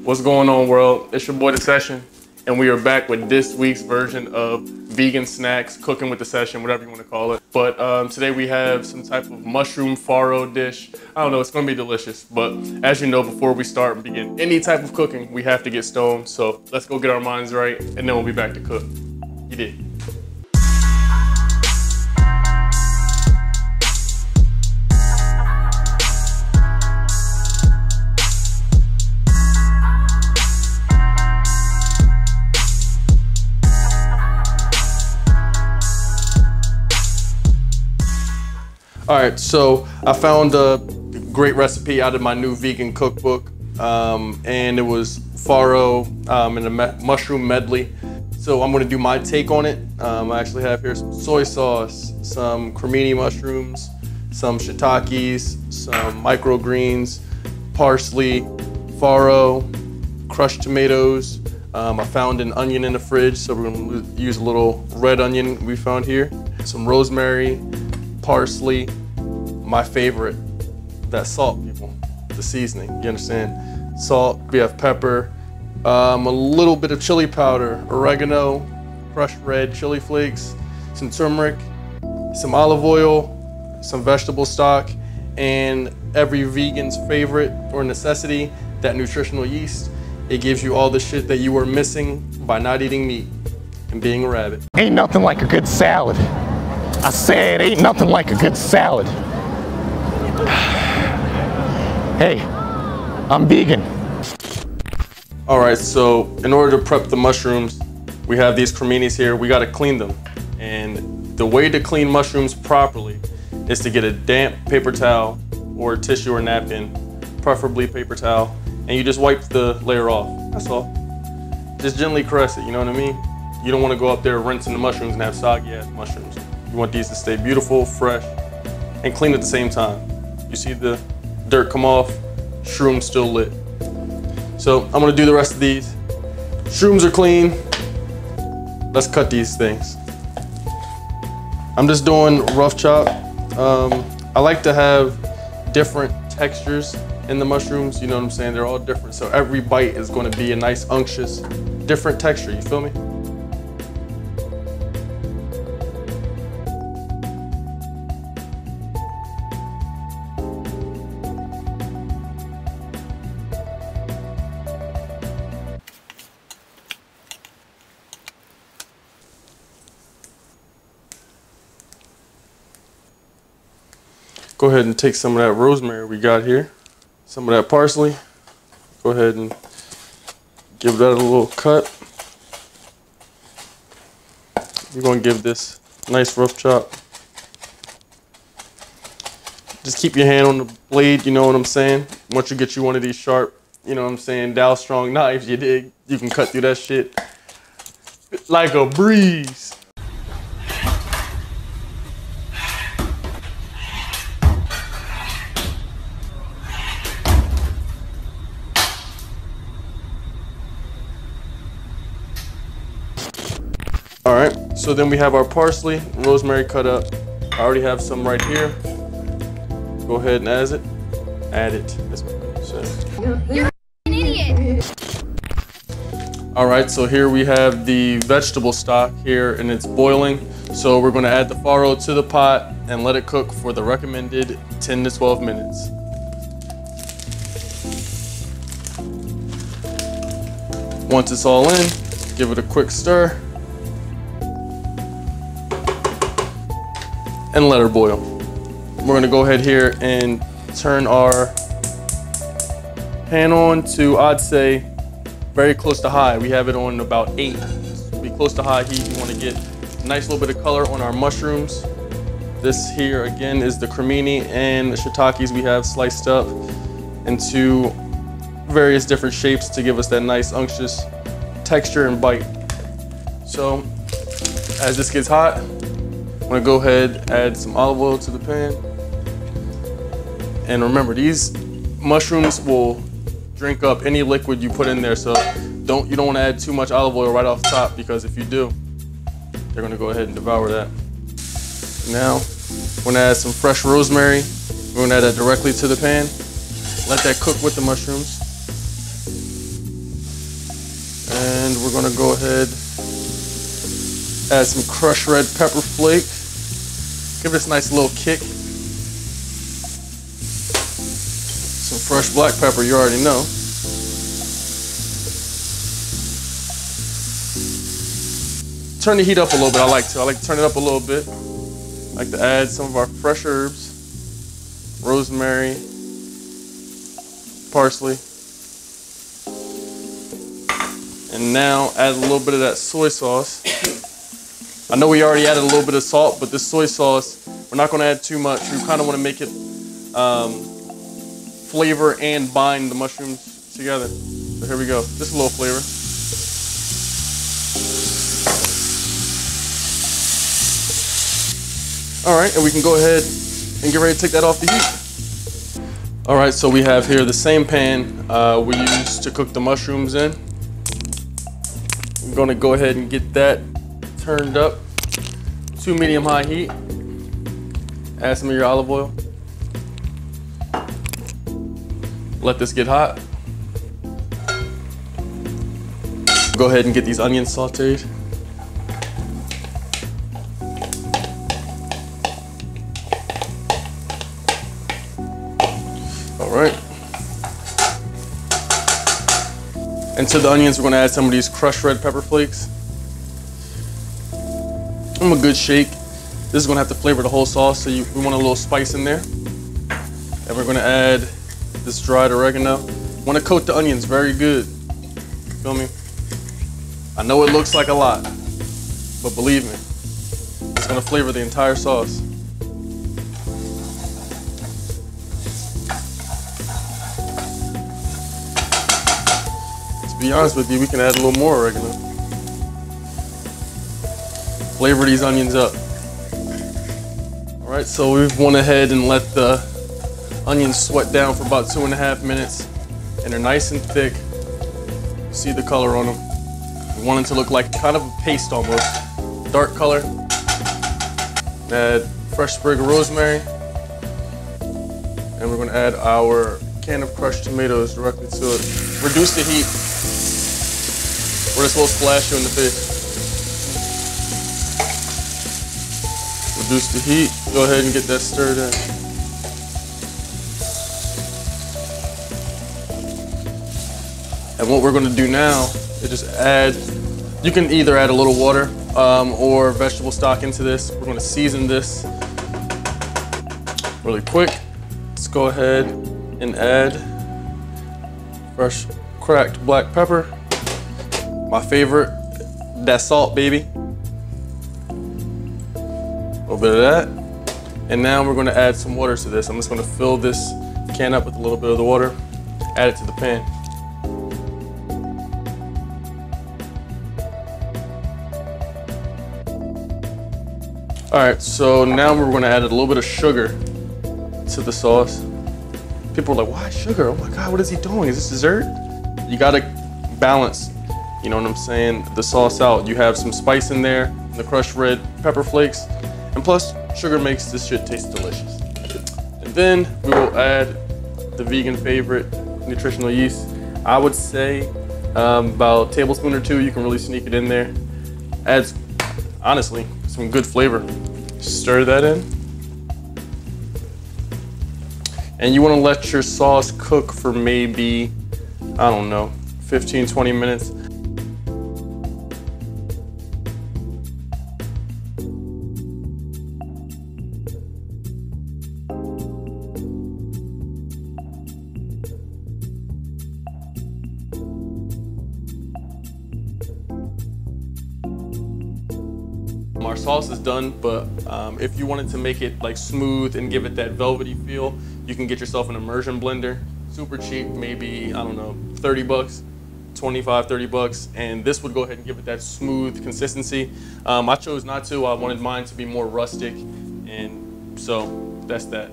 What's going on, world? It's your boy, The Session, and we are back with this week's version of vegan snacks, cooking with the session, whatever you want to call it. But today we have some type of mushroom farro dish. I don't know, it's gonna be delicious. But as you know, before we start and begin any type of cooking, we have to get stoned. So let's go get our minds right, and then we'll be back to cook. You did. All right, so I found a great recipe out of my new vegan cookbook, and it was farro and a mushroom medley. So I'm gonna do my take on it. I actually have here some soy sauce, some cremini mushrooms, some shiitakes, some microgreens, parsley, farro, crushed tomatoes. I found an onion in the fridge, so we're gonna use a little red onion we found here, some rosemary, parsley, my favorite, that salt, people, the seasoning, you understand? Salt, we have pepper, a little bit of chili powder, oregano, crushed red chili flakes, some turmeric, some olive oil, some vegetable stock, and every vegan's favorite or necessity, that nutritional yeast. It gives you all the shit that you were missing by not eating meat and being a rabbit. Ain't nothing like a good salad. I said, ain't nothing like a good salad. Hey, I'm vegan. All right, so in order to prep the mushrooms, we have these creminis here. We gotta clean them. And the way to clean mushrooms properly is to get a damp paper towel or tissue or napkin, preferably paper towel, and you just wipe the layer off, that's all. Just gently caress it, you know what I mean? You don't wanna go up there rinsing the mushrooms and have soggy ass mushrooms. You want these to stay beautiful, fresh, and clean at the same time. You see the dirt come off, shroom's still lit. So I'm gonna do the rest of these. Shrooms are clean. Let's cut these things. I'm just doing rough chop. I like to have different textures in the mushrooms, you know what I'm saying? They're all different, so every bite is gonna be a nice, unctuous, different texture, you feel me? Go ahead and take some of that rosemary we got here, some of that parsley. Go ahead and give that a little cut. We're gonna give this a nice rough chop. Just keep your hand on the blade, you know what I'm saying? Once you get you one of these sharp, you know what I'm saying, Dow Strong knives, you dig? You can cut through that shit like a breeze. All right, so then we have our parsley, rosemary cut up. I already have some right here. Go ahead and add it. That's what I'm saying. You're an idiot. All right, so here we have the vegetable stock here and it's boiling. So we're gonna add the farro to the pot and let it cook for the recommended 10 to 12 minutes. Once it's all in, give it a quick stir. And let her boil. We're gonna go ahead here and turn our pan on to, I'd say, very close to high. We have it on about 8. Be close to high heat. You wanna get a nice little bit of color on our mushrooms. This here, again, is the cremini and the shiitakes we have sliced up into various different shapes to give us that nice unctuous texture and bite. So, as this gets hot, I'm gonna go ahead, add some olive oil to the pan. And remember, these mushrooms will drink up any liquid you put in there, so you don't wanna add too much olive oil right off the top, because if you do, they're gonna go ahead and devour that. Now, I'm gonna add some fresh rosemary. We're gonna add that directly to the pan. Let that cook with the mushrooms. And we're gonna go ahead, add some crushed red pepper flake. Give this a nice little kick. Some fresh black pepper, you already know. Turn the heat up a little bit, I like to turn it up a little bit. I like to add some of our fresh herbs, rosemary, parsley. And now add a little bit of that soy sauce. I know we already added a little bit of salt, but this soy sauce, we're not gonna add too much. We kind of wanna make it flavor and bind the mushrooms together. So here we go, just a little flavor. All right, and we can go ahead and get ready to take that off the heat. All right, so we have here the same pan we used to cook the mushrooms in. I'm gonna go ahead and get that turned up to medium-high heat. Add some of your olive oil. Let this get hot. Go ahead and get these onions sauteed. All right. And to the onions, we're gonna add some of these crushed red pepper flakes. Give them a good shake. This is gonna have to flavor the whole sauce, so we want a little spice in there. And we're gonna add this dried oregano. Wanna coat the onions very good. Feel me? I know it looks like a lot, but believe me, it's gonna flavor the entire sauce. To be honest with you, we can add a little more oregano. Flavor these onions up. All right, so we've went ahead and let the onions sweat down for about 2.5 minutes, and they're nice and thick. You see the color on them. We want them to look like kind of a paste almost, dark color. Add fresh sprig of rosemary, and we're gonna add our can of crushed tomatoes directly to it. Reduce the heat, or this will splash you in the face. Reduce the heat, go ahead and get that stirred in. And what we're gonna do now is just add, you can either add a little water or vegetable stock into this. We're gonna season this really quick. Let's go ahead and add fresh cracked black pepper. My favorite, that salt, baby. A little bit of that. And now we're gonna add some water to this. I'm just gonna fill this can up with a little bit of the water, add it to the pan. All right, so now we're gonna add a little bit of sugar to the sauce. People are like, why sugar? Oh my God, what is he doing? Is this dessert? You gotta balance, you know what I'm saying, the sauce out. You have some spice in there, the crushed red pepper flakes, and plus sugar makes this shit taste delicious. And then we will add the vegan favorite, nutritional yeast. I would say about a tablespoon or 2, you can really sneak it in there. Adds, honestly, some good flavor. Stir that in. And you want to let your sauce cook for maybe, I don't know, 15, 20 minutes. Our sauce is done, but if you wanted to make it like smooth and give it that velvety feel, you can get yourself an immersion blender. Super cheap, maybe, I don't know, 30 bucks, 25, 30 bucks. And this would go ahead and give it that smooth consistency. I chose not to. I wanted mine to be more rustic. And so that's that.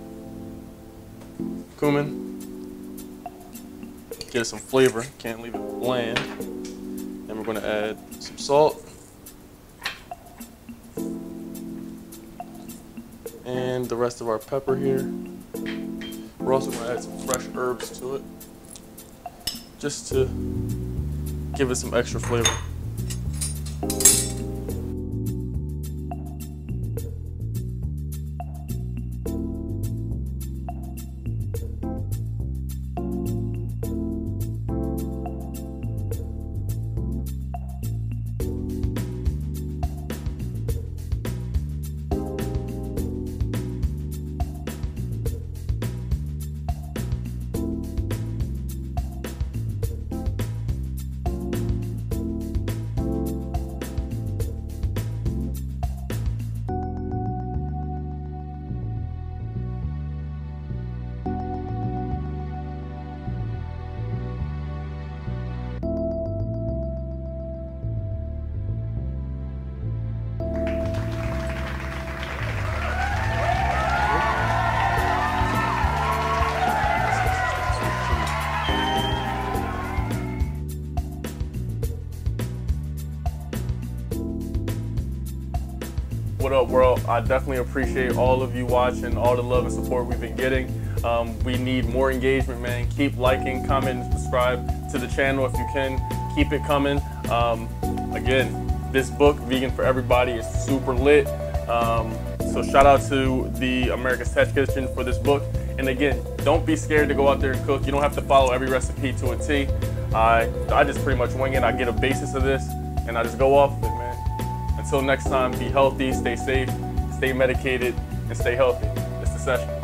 Cumin. Get it some flavor, can't leave it bland. And we're gonna add some salt. And the rest of our pepper here. We're also gonna add some fresh herbs to it, just to give it some extra flavor. What up, world? I definitely appreciate all of you watching, all the love and support we've been getting. We need more engagement, man. Keep liking, comment, and subscribe to the channel if you can. Keep it coming. Again, this book, Vegan for Everybody, is super lit. So shout out to the America's Test Kitchen for this book. And again, don't be scared to go out there and cook. You don't have to follow every recipe to a T. I just pretty much wing it. I get a basis of this, and I just go off of it, man. Until next time, be healthy, stay safe, stay medicated, and stay healthy. It's the session.